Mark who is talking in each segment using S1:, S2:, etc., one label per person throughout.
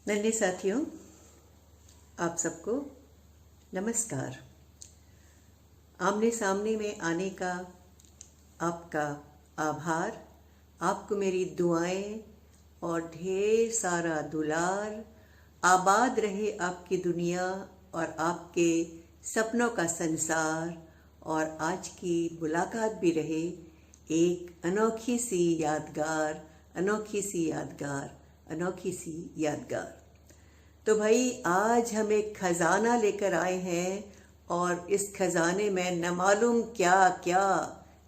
S1: नन्हे साथियों, आप सबको नमस्कार। आमने सामने में आने का आपका आभार, आपको मेरी दुआएं और ढेर सारा दुलार। आबाद रहे आपकी दुनिया और आपके सपनों का संसार। और आज की मुलाकात भी रहे एक अनोखी सी यादगार, अनोखी सी यादगार, अनोखी सी यादगार। तो भाई, आज हम एक खजाना लेकर आए हैं और इस खजाने में न मालूम क्या क्या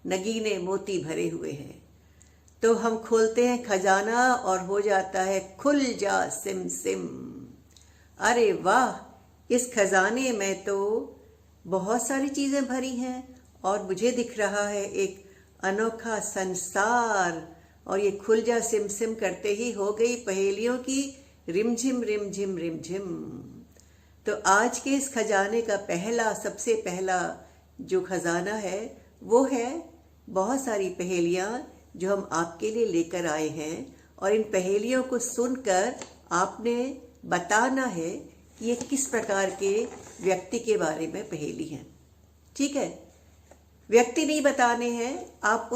S1: नगीने मोती भरे हुए हैं। तो हम खोलते हैं खजाना और हो जाता है खुल जा सिम सिम। अरे वाह, इस खजाने में तो बहुत सारी चीज़ें भरी हैं और मुझे दिख रहा है एक अनोखा संसार। और ये खुल जा सिम सिम करते ही हो गई पहेलियों की रिमझिम रिमझिम रिमझिम। तो आज के इस खजाने का सबसे पहला जो खजाना है वो है बहुत सारी पहेलियाँ जो हम आपके लिए लेकर आए हैं। और इन पहेलियों को सुनकर आपने बताना है कि ये किस प्रकार के व्यक्ति के बारे में पहेली है। ठीक है, व्यक्ति नहीं बताने हैं, आप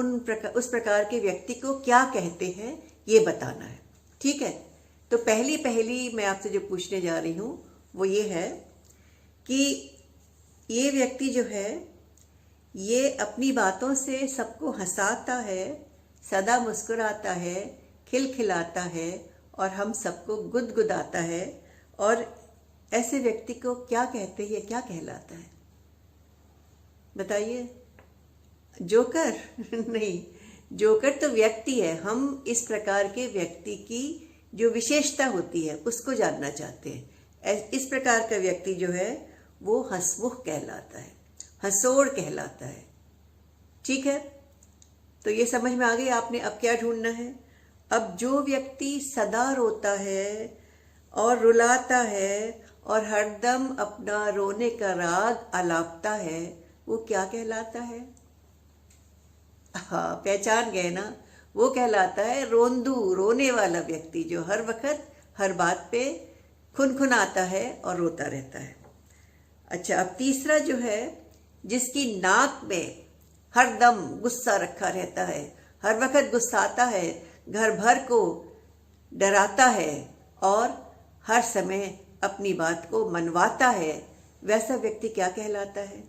S1: उस प्रकार के व्यक्ति को क्या कहते हैं ये बताना है। ठीक है, तो पहली पहेली मैं आपसे जो पूछने जा रही हूँ वो ये है कि ये व्यक्ति जो है ये अपनी बातों से सबको हंसाता है, सदा मुस्कुराता है, खिलखिलाता है और हम सबको गुदगुदाता है। और ऐसे व्यक्ति को क्या कहते हैं, क्या कहलाता है बताइए? जोकर? नहीं, जोकर तो व्यक्ति है। हम इस प्रकार के व्यक्ति की जो विशेषता होती है उसको जानना चाहते हैं। इस प्रकार का व्यक्ति जो है वो हंसमुख कहलाता है, हंसोड़ कहलाता है। ठीक है, तो ये समझ में आ गई आपने। अब क्या ढूंढना है? अब जो व्यक्ति सदा रोता है और रुलाता है और हरदम अपना रोने का राग आलापता है वो क्या कहलाता है? हाँ, पहचान गए ना? वो कहलाता है रोंदू, रोने वाला व्यक्ति जो हर वक्त हर बात पे खुनखुनाता है और रोता रहता है। अच्छा, अब तीसरा जो है जिसकी नाक में हर दम गुस्सा रखा रहता है, हर वक्त गुस्साता है, घर भर को डराता है और हर समय अपनी बात को मनवाता है, वैसा व्यक्ति क्या कहलाता है?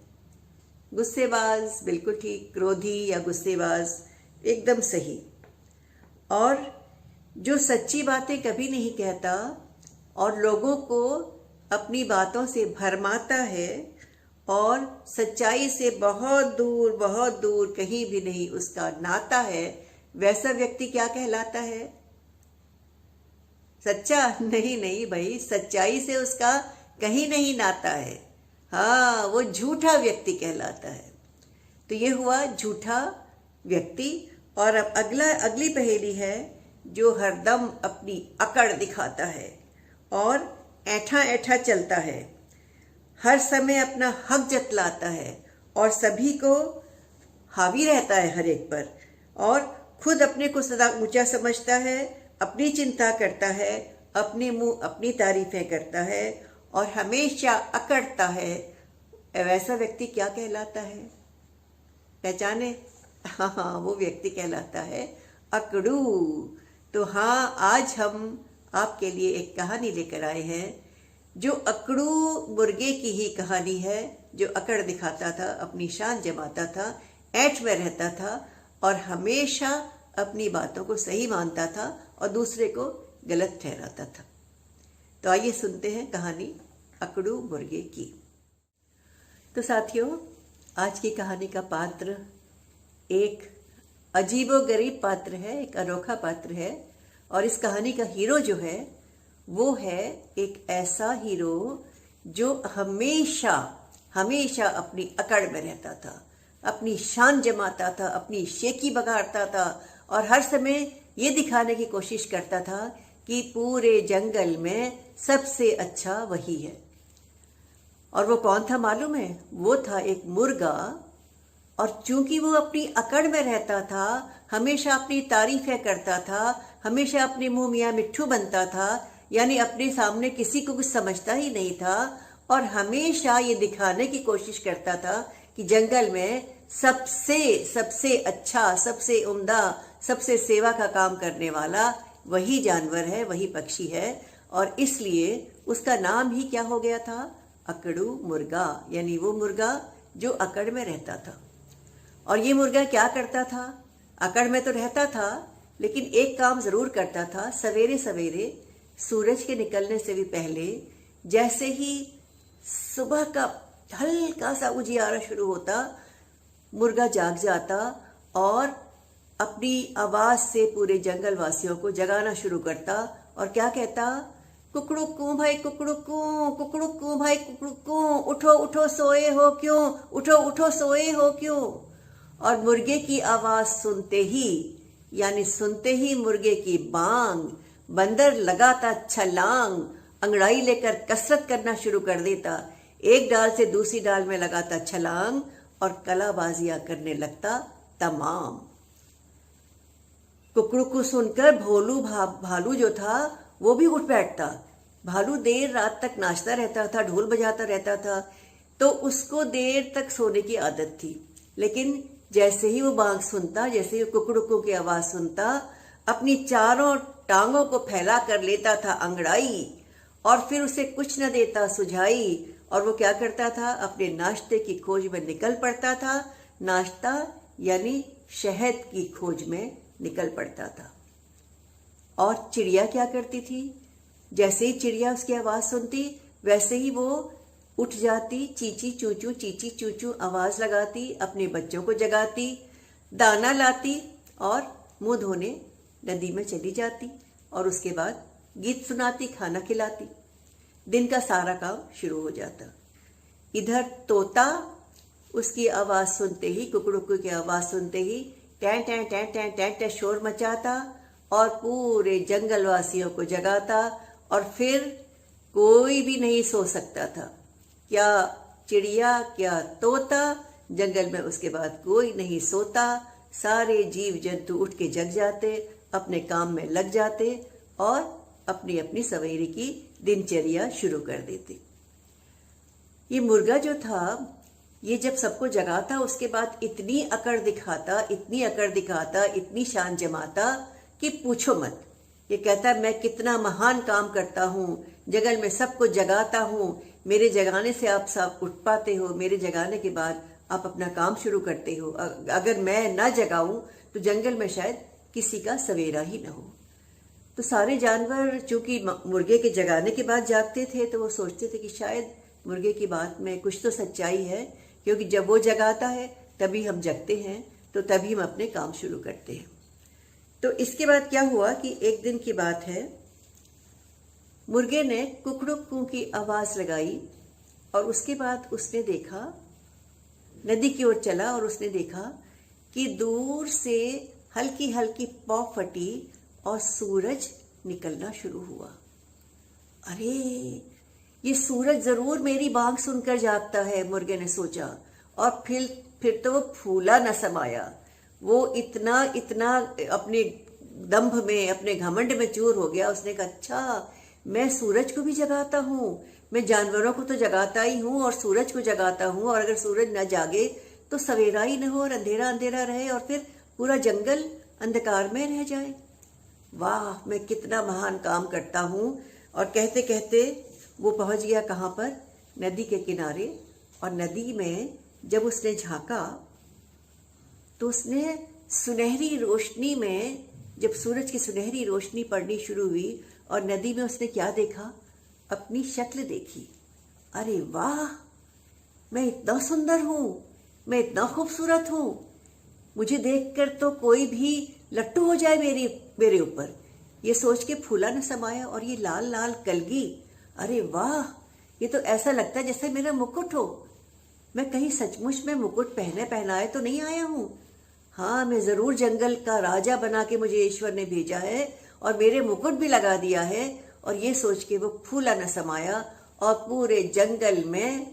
S1: गुस्सेबाज, बिल्कुल ठीक। क्रोधी या गुस्सेबाज, एकदम सही। और जो सच्ची बातें कभी नहीं कहता और लोगों को अपनी बातों से भरमाता है और सच्चाई से बहुत दूर कहीं भी नहीं उसका नाता है, वैसा व्यक्ति क्या कहलाता है? सच्चा? नहीं भाई, सच्चाई से उसका कहीं नहीं नाता है। हाँ, वो झूठा व्यक्ति कहलाता है। तो ये हुआ झूठा व्यक्ति। और अब अगली पहेली है जो हरदम अपनी अकड़ दिखाता है और ऐठा ऐठा चलता है, हर समय अपना हक जतलाता है और सभी को हावी रहता है हर एक पर, और खुद अपने को सदा ऊंचा समझता है, अपनी चिंता करता है, अपने मुंह अपनी तारीफें करता है और हमेशा अकड़ता है। वैसा व्यक्ति क्या कहलाता है? पहचाने? हाँ, वो व्यक्ति कहलाता है अकड़ू। तो हाँ, आज हम आपके लिए एक कहानी लेकर आए हैं जो अकड़ू मुर्गे की ही कहानी है, जो अकड़ दिखाता था, अपनी शान जमाता था, ऐठ में रहता था और हमेशा अपनी बातों को सही मानता था और दूसरे को गलत ठहराता था। तो आइए सुनते हैं कहानी अकड़ू मुर्गे की। तो साथियों, आज की कहानी का पात्र एक अजीबोगरीब पात्र है, एक अनोखा पात्र है। और इस कहानी का हीरो जो है वो है एक ऐसा हीरो जो हमेशा अपनी अकड़ में रहता था, अपनी शान जमाता था, अपनी शेखी बगाड़ता था और हर समय ये दिखाने की कोशिश करता था कि पूरे जंगल में सबसे अच्छा वही है। और वो कौन था मालूम है? वो था एक मुर्गा। और चूंकि वो अपनी अकड़ में रहता था, हमेशा अपनी तारीफें करता था, हमेशा अपने मुंह मियाँ मिट्ठू बनता था, यानी अपने सामने किसी को कुछ समझता ही नहीं था और हमेशा ये दिखाने की कोशिश करता था कि जंगल में सबसे अच्छा, सबसे उम्दा, सबसे सेवा का काम करने वाला वही जानवर है, वही पक्षी है। और इसलिए उसका नाम ही क्या हो गया था? अकड़ू मुर्गा, यानी वो मुर्गा जो अकड़ में रहता था। और ये मुर्गा क्या करता था? अकड़ में तो रहता था, लेकिन एक काम जरूर करता था। सवेरे सवेरे सूरज के निकलने से भी पहले जैसे ही सुबह का हल्का सा उजियारा शुरू होता, मुर्गा जाग जाता और अपनी आवाज से पूरे जंगल वासियों को जगाना शुरू करता। और क्या कहता? कुकड़ुक्कू भाई कुकड़ुक्कू, कुकड़ुक्कू भाई कुकड़ुक्कू, उठो उठो सोए हो क्यों, उठो उठो सोए हो क्यों। और मुर्गे की आवाज सुनते ही, यानी सुनते ही मुर्गे की बांग, बंदर लगाता छलांग, अंगड़ाई लेकर कसरत करना शुरू कर देता। एक डाल से दूसरी डाल में लगाता छलांग और कलाबाजियां करने लगता तमाम। कुकड़ुक्कू सुनकर भोलू भालू जो था वो भी उठ बैठता। भालू देर रात तक नाचता रहता था, ढोल बजाता रहता था, तो उसको देर तक सोने की आदत थी। लेकिन जैसे ही वो बांग सुनता, जैसे ही कुकड़ुक्कू की आवाज सुनता, अपनी चारों टांगों को फैला कर लेता था अंगड़ाई और फिर उसे कुछ न देता सुझाई। और वो क्या करता था? अपने नाश्ते की खोज में निकल पड़ता था। नाश्ता यानी शहद की खोज में निकल पड़ता था। और चिड़िया क्या करती थी? जैसे ही चिड़िया उसकी आवाज सुनती, वैसे ही वो उठ जाती, चींची चूचू आवाज लगाती, अपने बच्चों को जगाती, दाना लाती और मुंह धोने नदी में चली जाती और उसके बाद गीत सुनाती, खाना खिलाती। दिन का सारा काम शुरू हो जाता। इधर तोता उसकी आवाज सुनते ही, कुकड़ुक्कू की आवाज सुनते ही टैं टैं टैं टैं टैं टैं शोर मचाता और पूरे जंगल वासियों को जगाता। और फिर कोई भी नहीं सो सकता था, क्या चिड़िया क्या तोता, जंगल में उसके बाद कोई नहीं सोता। सारे जीव जंतु उठ के जग जाते, अपने काम में लग जाते और अपनी अपनी सवेरे की दिनचर्या शुरू कर देते। ये मुर्गा जो था, ये जब सबको जगाता, उसके बाद इतनी अकड़ दिखाता, इतनी शान जमाता कि पूछो मत। ये कहता मैं कितना महान काम करता हूँ, जंगल में सबको जगाता हूँ, मेरे जगाने से आप सब उठ पाते हो, मेरे जगाने के बाद आप अपना काम शुरू करते हो। अगर मैं ना जगाऊं तो जंगल में शायद किसी का सवेरा ही ना हो। तो सारे जानवर चूंकि मुर्गे के जगाने के बाद जागते थे, तो वो सोचते थे कि शायद मुर्गे की बात में कुछ तो सच्चाई है, क्योंकि जब वो जगाता है तभी हम जगते हैं, तो तभी हम अपने काम शुरू करते हैं। तो इसके बाद क्या हुआ कि एक दिन की बात है, मुर्गे ने कुकड़ुक्कू की आवाज लगाई और उसके बाद उसने देखा, नदी की ओर चला और उसने देखा कि दूर से हल्की हल्की पौ फटी और सूरज निकलना शुरू हुआ। अरे ये सूरज जरूर मेरी बांग सुनकर जागता है, मुर्गे ने सोचा। और फिर तो वो फूला न समाया, वो इतना अपने दंभ में, अपने घमंड में चूर हो गया। उसने कहा अच्छा, मैं सूरज को भी जगाता हूँ, मैं जानवरों को तो जगाता ही हूँ और सूरज को जगाता हूँ, और अगर सूरज न जागे तो सवेरा ही न हो और अंधेरा अंधेरा रहे और फिर पूरा जंगल अंधकार में रह जाए। वाह, मैं कितना महान काम करता हूँ। और कहते कहते वो पहुंच गया कहाँ पर? नदी के किनारे। और नदी में जब उसने झांका तो उसने सुनहरी रोशनी में, जब सूरज की सुनहरी रोशनी पड़नी शुरू हुई और नदी में उसने क्या देखा? अपनी शक्ल देखी। अरे वाह, मैं इतना सुंदर हूँ, मैं इतना खूबसूरत हूँ, मुझे देखकर तो कोई भी लट्टू हो जाए मेरे ऊपर। ये सोच के फूला न समाया। और ये लाल लाल कलगी, अरे वाह, ये तो ऐसा लगता है जैसे मेरा मुकुट हो। मैं कहीं सचमुच में मुकुट पहनाए तो नहीं आया हूँ। हाँ, मैं जरूर जंगल का राजा बना के मुझे ईश्वर ने भेजा है और मेरे मुकुट भी लगा दिया है। और ये सोच के वो फूला न समाया और पूरे जंगल में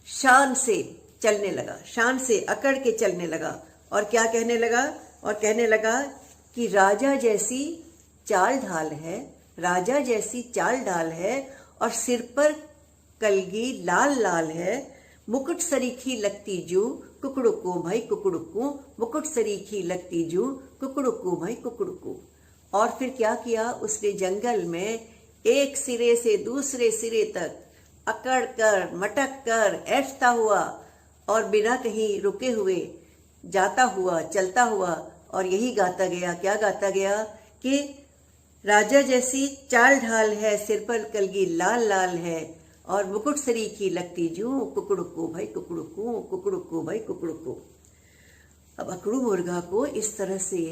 S1: शान से चलने लगा, शान से अकड़ के चलने लगा। और क्या कहने लगा? और कहने लगा कि राजा जैसी चाल ढाल है, राजा जैसी चाल ढाल है और सिर पर कलगी लाल लाल है। मुकुट सरीखी लगती जू कुकड़ुकू भाई कुकड़ुकू, मुकुट सरीखी लगती जू कुकड़ुकू भाई कुकड़ुकू। और फिर क्या किया उसने जंगल में एक सिरे से दूसरे सिरे तक अकड़ कर मटक कर ऐठता हुआ और बिना कहीं रुके हुए जाता हुआ चलता हुआ और यही गाता गया। क्या गाता गया कि राजा जैसी चाल ढाल है, सिर पर कलगी लाल लाल है और मुकुट सरीखी लगती जू कुकड़ुकू भाई कुकड़ुकू, कुकड़ुकू भाई कुकड़ुकू। अब अकड़ू मुर्गा को इस तरह से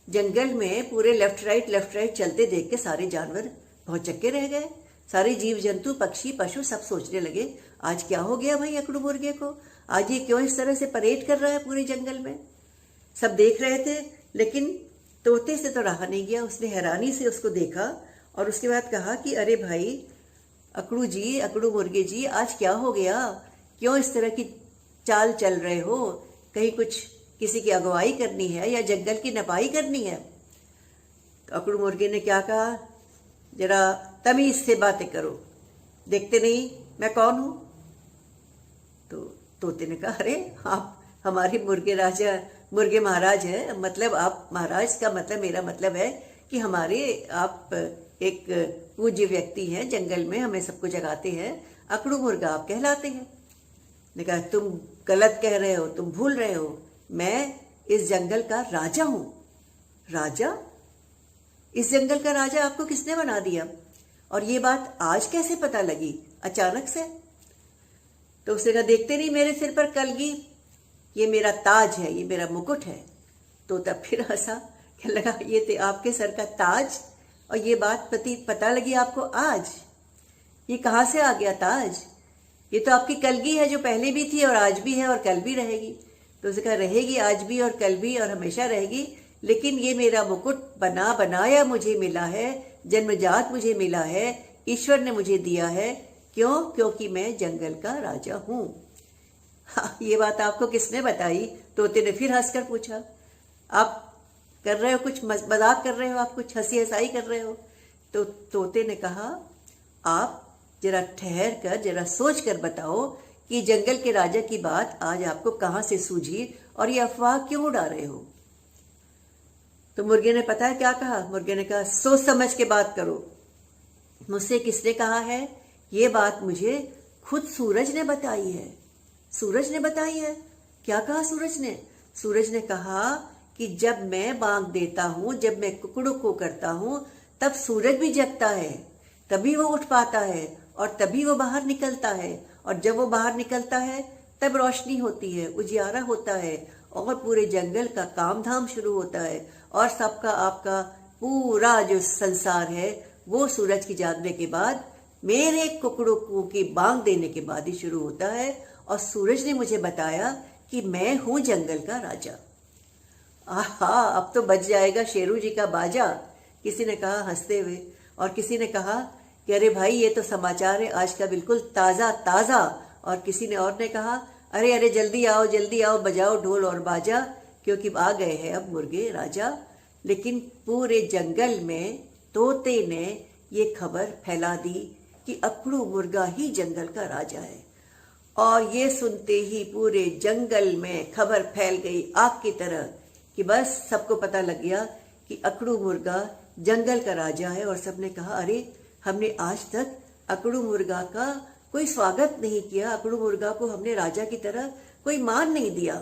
S1: जंगल में पूरे लेफ्ट राइट चलते देख के सारे जानवर बहुत चक्के रह गए। सारे जीव जंतु पक्षी पशु सब सोचने लगे आज क्या हो गया भाई अकड़ू मुर्गे को, आज ये क्यों इस तरह से परेड कर रहा है पूरे जंगल में। सब देख रहे थे लेकिन तोते से तो रहा नहीं गया। उसने हैरानी से उसको देखा और उसके बाद कहा कि अरे भाई अकड़ू जी, अकड़ू मुर्गे जी, आज क्या हो गया, क्यों इस तरह की चाल चल रहे हो, कहीं कुछ किसी की अगुवाई करनी है या जंगल की नपाई करनी है। तो अकड़ू मुर्गे ने क्या कहा, जरा तमीज से बातें करो, देखते नहीं मैं कौन हूं। तो तोते ने कहा अरे आप हमारे मुर्गे महाराज है, मतलब आप महाराज का मतलब मेरा मतलब है कि हमारे आप एक पूज्य व्यक्ति हैं, जंगल में हमें सबको जगाते हैं, अकड़ू मुर्गा आप कहलाते हैं। ने कहा तुम गलत कह रहे हो, तुम भूल रहे हो, मैं इस जंगल का राजा हूं। राजा? इस जंगल का राजा आपको किसने बना दिया और ये बात आज कैसे पता लगी अचानक से। तो उसने कहा देखते नहीं मेरे सिर पर कलगी, ये मेरा ताज है, ये मेरा मुकुट है। तो तब फिर हंसा, क्या लगा ये थे आपके सर का ताज और ये बात पता लगी आपको आज, ये कहाँ से आ गया ताज, ये तो आपकी कलगी है जो पहले भी थी और आज भी है और कल भी रहेगी। तो उसने कहा रहेगी आज भी और कल भी और हमेशा रहेगी, लेकिन ये मेरा मुकुट बना बनाया मुझे मिला है, जन्मजात मुझे मिला है, ईश्वर ने मुझे दिया है। क्यों? क्योंकि मैं जंगल का राजा हूं। हाँ, ये बात आपको किसने बताई? तोते ने फिर हंसकर पूछा। आप कर रहे हो कुछ मजाक कर रहे हो, आप कुछ हंसी हंसाई कर रहे हो। तो तोते ने कहा आप जरा ठहर कर जरा सोच कर बताओ कि जंगल के राजा की बात आज आपको कहां से सूझी और ये अफवाह क्यों उड़ा रहे हो। तो मुर्गे ने पता है क्या कहा? मुर्गे ने कहा सोच समझ के बात करो। मुझसे किसने कहा है? ये बात मुझे खुद सूरज ने बताई है। सूरज ने बताई है? क्या कहा सूरज ने? सूरज ने कहा कि जब मैं बांग देता हूं, जब मैं कुकड़ू को करता हूं, तब सूरज भी जगता है, तभी वो उठ पाता है और तभी वो बाहर निकलता है। और जब वो बाहर निकलता है तब रोशनी होती है, उजियारा होता है और पूरे जंगल का काम धाम शुरू होता है और सबका आपका पूरा जो संसार है वो सूरज की जागने के बाद, मेरे कुकड़ू की बांग देने के बाद ही शुरू होता है। और सूरज ने मुझे बताया कि मैं हूं जंगल का राजा। आहा, अब तो बज जाएगा शेरू जी का बाजा, किसी ने कहा हंसते हुए। और किसी ने कहा कि अरे भाई ये तो समाचार है आज का बिल्कुल ताज़ा ताज़ा। और किसी ने और ने कहा अरे अरे जल्दी आओ बजाओ ढोल और बाजा, क्योंकि आ गए हैं अब मुर्गे राजा। लेकिन पूरे जंगल में तोते ने ये खबर फैला दी कि अकड़ू मुर्गा ही जंगल का राजा है। और ये सुनते ही पूरे जंगल में खबर फैल गई आग की तरह कि बस सबको पता लग गया कि अकड़ू मुर्गा जंगल का राजा है। और सबने कहा अरे हमने आज तक अकड़ू मुर्गा का कोई स्वागत नहीं किया, अकड़ू मुर्गा को हमने राजा की तरह कोई मान नहीं दिया।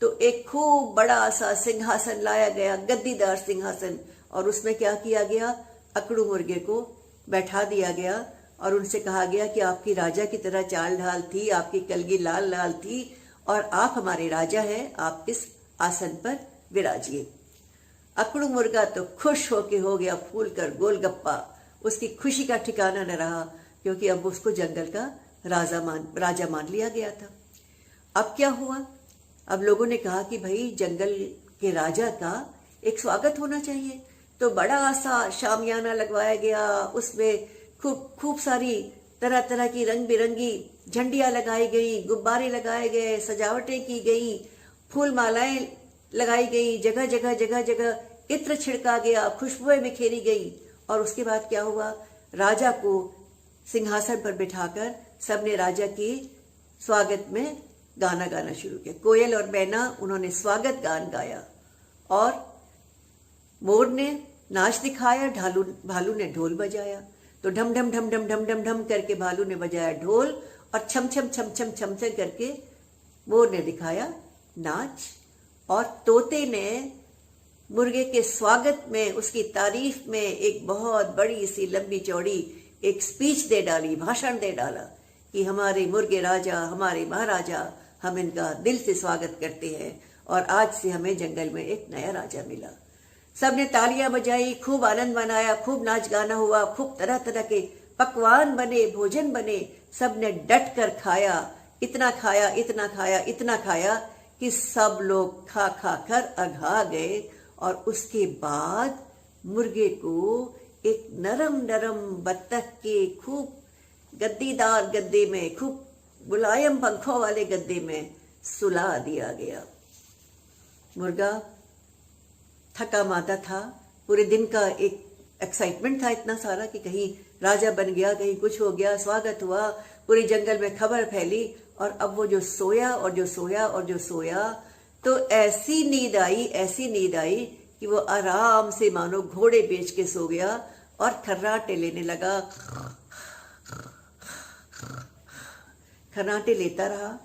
S1: तो एक खूब बड़ा सा सिंहासन लाया गया, गद्दीदार सिंहासन, और उसमें क्या किया गया, अकड़ू मुर्गे को बैठा दिया गया और उनसे कहा गया कि आपकी राजा की तरह चाल ढाल थी, आपकी कलगी लाल लाल थी और आप हमारे राजा हैं, आप इस आसन पर विराजिए। अकड़ू मुर्गा तो खुश होके हो गया फूल कर गोलगप्पा। उसकी खुशी का ठिकाना न रहा, क्योंकि अब उसको जंगल का राजा मान लिया गया था। अब क्या हुआ? अब लोगों ने कहा कि भाई जंगल के राजा का एक स्वागत होना चाहिए। तो बड़ा सा शामियाना लगवाया गया, उसमें खूब सारी तरह तरह की रंग बिरंगी झंडियां लगाई गई, गुब्बारे लगाए गए, सजावटें की गई, फूल मालाएं लगाई गई, जगह जगह इत्र छिड़का गया, खुशबुएं बिखेरी गई और उसके बाद क्या हुआ, राजा को सिंहासन पर बिठाकर सबने राजा की स्वागत में गाना गाना शुरू किया। कोयल और मैना उन्होंने स्वागत गान गाया और मोर ने नाच दिखाया, भालू ने ढोल बजाया। तो ढम ढम ढम ढम ढम ढम ढम करके भालू ने बजाया ढोल और छम छम छम छम छम छम करके मोर ने दिखाया नाच। और तोते ने मुर्गे के स्वागत में, उसकी तारीफ में एक बहुत बड़ी सी लंबी चौड़ी एक स्पीच दे डाली, भाषण दे डाला कि हमारे मुर्गे राजा, हमारे महाराजा, हम इनका दिल से स्वागत करते हैं और आज से हमें जंगल में एक नया राजा मिला। सबने तालियां बजाई, खूब आनंद मनाया, खूब नाच गाना हुआ, खूब तरह तरह के पकवान बने, भोजन बने, सबने डट कर खाया, इतना खाया इतना खाया इतना खाया कि सब लोग खा खा कर अघा गए। और उसके बाद मुर्गे को एक नरम नरम बत्तख के खूब गद्दीदार गद्दे में, खूब मुलायम पंखों वाले गद्दे में सुला दिया गया। मुर्गा थका माता था, पूरे दिन का एक एक्साइटमेंट था इतना सारा कि कहीं राजा बन गया, कहीं कुछ हो गया, स्वागत हुआ, पूरे जंगल में खबर फैली। और अब वो जो सोया और जो सोया और जो सोया, तो ऐसी नींद आई कि वो आराम से मानो घोड़े बेच के सो गया और खर्राटे लेने लगा। खर्राटे लेता रहा।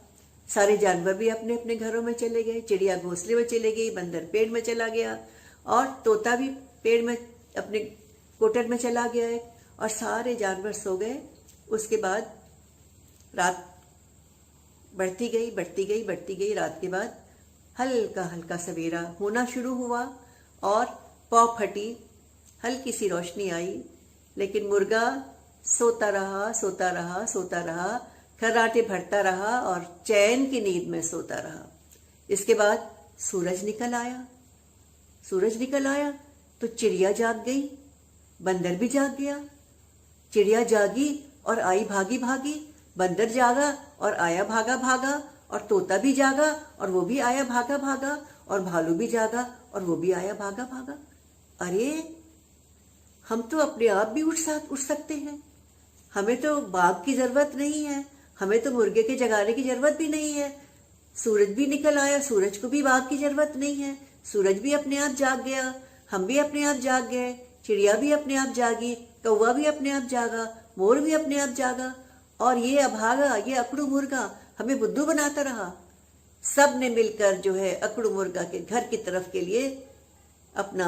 S1: सारे जानवर भी अपने अपने घरों में चले गए, चिड़िया घोंसले में चले गई, बंदर पेड़ में चला गया और तोता भी पेड़ में अपने कोटर में चला गया है और सारे जानवर सो गए। उसके बाद रात बढ़ती गई। रात के बाद हल्का हल्का सवेरा होना शुरू हुआ और पौ फटी, हल्की सी रोशनी आई, लेकिन मुर्गा सोता रहा, खर्राटे भरता रहा और चैन की नींद में सोता रहा। इसके बाद सूरज निकल आया तो चिड़िया जाग गई, बंदर भी जाग गया। चिड़िया जागी और आई भागी भागी, बंदर जागा और आया भागा भागा, और तोता भी जागा और वो भी आया भागा भागा, और भालू भी जागा और वो भी आया भागा भागा। अरे, हम तो अपने आप भी उठ सकते हैं, हमें तो बाघ की जरूरत नहीं है, हमें तो मुर्गे के जगाने की जरूरत भी नहीं है। सूरज भी निकल आया, सूरज को भी बाघ की जरूरत नहीं है, सूरज भी अपने आप जाग गया, हम भी अपने आप जाग गए, चिड़िया भी अपने आप जागी, कौवा भी अपने आप जागा, मोर भी अपने आप जागा, और ये अभागा, ये अकड़ू मुर्गा हमें बुद्धू बनाता रहा। सब ने मिलकर जो है अकड़ू मुर्गा के घर की तरफ के लिए अपना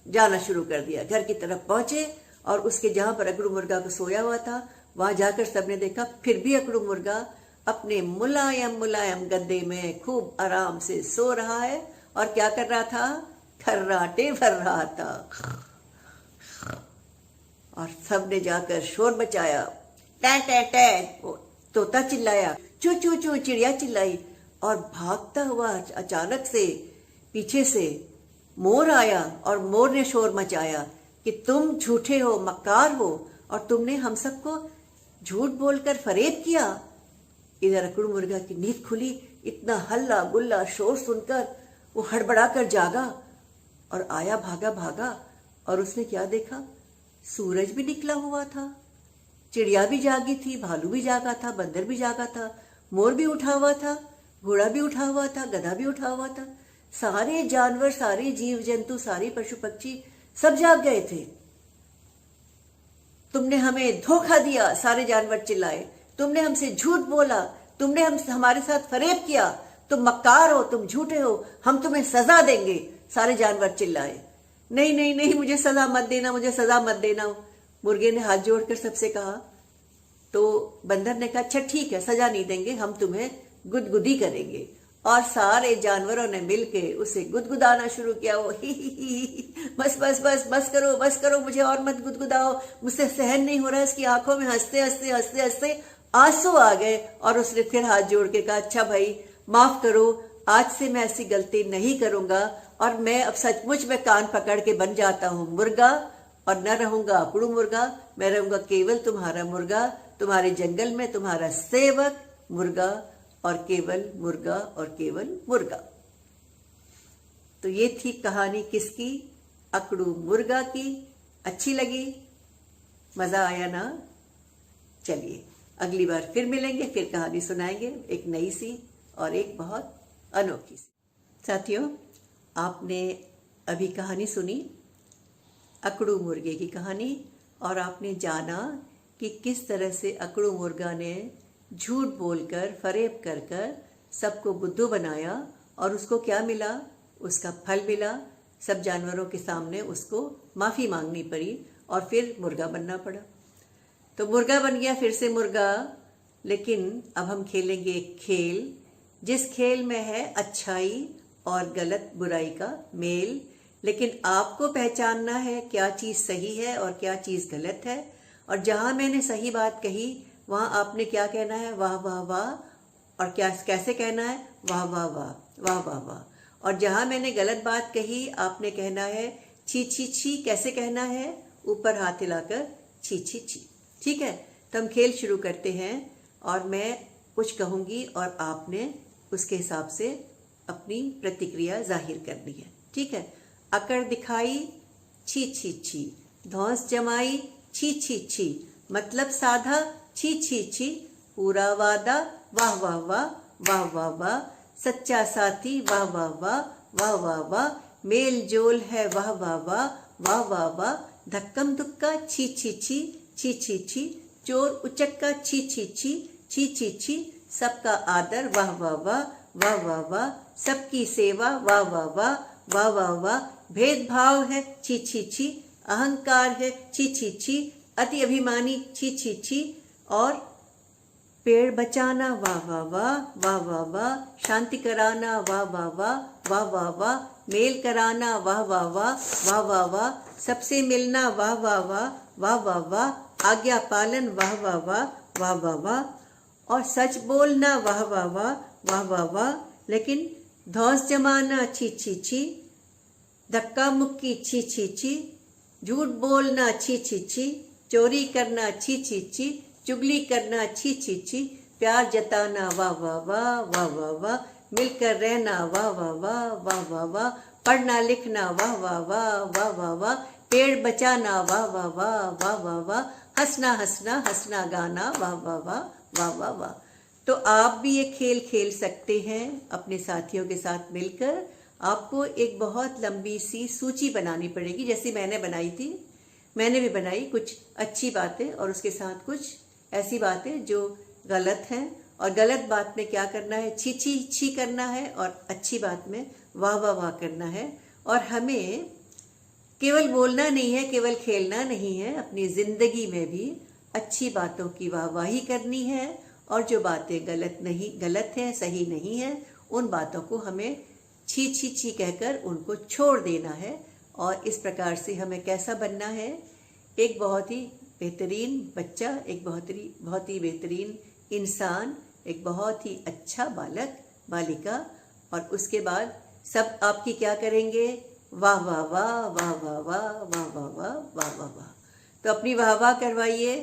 S1: जाना शुरू कर दिया। घर की तरफ पहुंचे और उसके जहां पर अकड़ू मुर्गा को सोया हुआ था वहां जाकर सबने देखा फिर भी अकड़ू मुर्गा अपने मुलायम मुलायम गद्दे में खूब आराम से सो रहा है। और क्या कर रहा था? खर्राटे भर रहा था। और सबने जाकर शोर मचाया, टै टै टै, तोता चिल्लाया, चू चू चू, चिड़िया चिल्लाई, और भागता हुआ अचानक से पीछे से मोर आया और मोर ने शोर मचाया कि तुम झूठे हो, मक्कार हो, और तुमने हम सबको झूठ बोलकर फरेब किया। इधर अकड़ू मुर्गा की नींद खुली, इतना हल्ला गुल्ला शोर सुनकर वो हड़बड़ा कर जागा और आया भागा भागा, और उसने क्या देखा? सूरज भी निकला हुआ था, चिड़िया भी जागी थी, भालू भी जागा था, बंदर भी जागा था, मोर भी उठा हुआ था, घोड़ा भी उठा हुआ था, गधा भी उठा हुआ था, सारे जानवर, सारे जीव जंतु, सारे पशु पक्षी सब जाग गए थे। तुमने हमें धोखा दिया, सारे जानवर चिल्लाए, तुमने हमसे झूठ बोला, तुमने हमारे साथ फरेब किया, तुम मक्कार हो, तुम झूठे हो, हम तुम्हें सजा देंगे, सारे जानवर चिल्लाए। नहीं नहीं नहीं, मुझे सजा मत देना, मुझे सजा मत देना। मुर्गे ने हाथ जोड़कर सबसे कहा। तो बंदर ने कहा, अच्छा ठीक है, सजा नहीं देंगे, हम तुम्हें गुदगुदी करेंगे। और सारे जानवरों ने मिलके उसे गुदगुदाना शुरू किया। वो ही बस बस बस बस करो, बस करो, मुझे और मत गुदगुदाओ, मुझसे सहन नहीं हो रहा। इसकी आंखों में हंसते हंसते हंसते हंसते आंसू आ गए और उसने फिर हाथ जोड़ के कहा, अच्छा भाई माफ करो, आज से मैं ऐसी गलती नहीं करूंगा और मैं अब सचमुच में कान पकड़ के बन जाता हूँ मुर्गा और न रहूंगा अकड़ू मुर्गा, मैं रहूंगा केवल तुम्हारा मुर्गा, तुम्हारे जंगल में तुम्हारा सेवक मुर्गा, और केवल मुर्गा और केवल मुर्गा। तो ये थी कहानी किसकी? अकड़ू मुर्गा की, अच्छी लगी, मज़ा आया ना? चलिए अगली बार फिर मिलेंगे, फिर कहानी सुनाएंगे, एक नई सी और एक बहुत अनोखी सी। साथियों, आपने अभी कहानी सुनी अकड़ू मुर्गे की कहानी, और आपने जाना कि किस तरह से अकड़ू मुर्गा ने झूठ बोलकर, फरेब कर कर सबको बुद्धू बनाया, और उसको क्या मिला? उसका फल मिला। सब जानवरों के सामने उसको माफ़ी मांगनी पड़ी और फिर मुर्गा बनना पड़ा। तो मुर्गा बन गया फिर से मुर्गा। लेकिन अब हम खेलेंगे एक खेल, जिस खेल में है अच्छाई और गलत, बुराई का मेल। लेकिन आपको पहचानना है क्या चीज़ सही है और क्या चीज़ गलत है। और जहाँ मैंने सही बात कही वहाँ आपने क्या कहना है? वाह वाह वाह। और क्या कैसे कहना है? वाह वाह वाह, वाह वाह वाह। और जहाँ मैंने गलत बात कही आपने कहना है छी छी छी। कैसे कहना है? ऊपर हाथ हिलाकर छी छी छी। ठीक है, तो हम खेल शुरू करते हैं, और मैं कुछ कहूँगी और आपने उसके हिसाब से अपनी प्रतिक्रिया जाहिर करनी है। ठीक है? अकड़ दिखाई छी छी छी, धौंस जमाई छी छी छी, मतलब साधा छी छी छी, पूरा वादा वाह वाह वाह, वाह वाह वाह, सच्चा साथी वाह वाह वाह, वाह वाह वाह, मेल जोल है वाह वाह वाह, वाह वाह वाह, धक्कम धुक्का छी छी छी, छी छी छी, चोर उचक्का छी छी छी, छी छी छी, सबका आदर वाह वाह वाह, वाह वाह वाह, सबकी सेवा वाह वाह वाह, वाह वाह वाह, भेदभाव है छी छी छी, अहंकार है छी छी छी, अति अभिमानी छी छी छी, और पेड़ बचाना वाह वाह वाह, वाह वाह वाह, शांति कराना वाह वाह वाह, वाह वाह वाह, मेल कराना वाह वाह वाह, वाह वाह वाह, सबसे मिलना वाह वाह वाह, वाह वाह वाह, आज्ञा पालन वाह वाह वाह, वाह वाह वाह, और सच बोलना वाह वाह वाह, वाह वाह वाह, लेकिन धौंस जमाना छी छी छी, धक्का मुक्की छी छी छी, झूठ बोलना छी छी छी, चोरी करना छी छी छी, चुगली करना छी छी छी, प्यार जताना वाह वाह वाह, वाह वाह वाह, मिलकर रहना वाह वाह वाह, वाह वाह वाह, पढ़ना लिखना वाह वाह वाह, वाह वाह वाह, पेड़ बचाना वाह वाह वाह, वाह वाह वाह, हंसना हंसना हंसना गाना वाह वाह वाह, वाह वाह वाह। तो आप भी ये खेल खेल सकते हैं अपने साथियों के साथ मिलकर। आपको एक बहुत लंबी सी सूची बनानी पड़ेगी, जैसी मैंने बनाई थी। मैंने भी बनाई कुछ अच्छी बातें और उसके साथ कुछ ऐसी बातें जो गलत हैं। और गलत बात में क्या करना है? छी छी छी करना है, और अच्छी बात में वाह वाह वाह करना है। और हमें केवल बोलना नहीं है, केवल खेलना नहीं है, अपनी ज़िंदगी में भी अच्छी बातों की वाहवाही करनी है, और जो बातें गलत हैं, सही नहीं है, उन बातों को हमें छी छी छी कहकर उनको छोड़ देना है। और इस प्रकार से हमें कैसा बनना है? एक बहुत ही बेहतरीन बच्चा, एक बहुत ही बेहतरीन इंसान, एक बहुत ही अच्छा बालक, बालिका। और उसके बाद सब आपकी क्या करेंगे? वाह वाह वाह, वाह वाह वाह, वाह वाह वाह, वाह वाह वाह। तो अपनी वाह वाह करवाइए,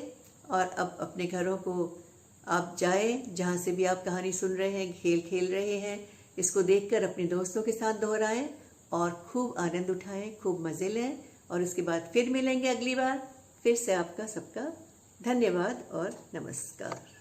S1: और अब अपने घरों को आप जाएं, जहाँ से भी आप कहानी सुन रहे हैं, खेल खेल रहे हैं, इसको देखकर अपने दोस्तों के साथ दोहराएं और खूब आनंद उठाएं, खूब मज़े लें। और उसके बाद फिर मिलेंगे अगली बार। फिर से आपका सबका धन्यवाद और नमस्कार।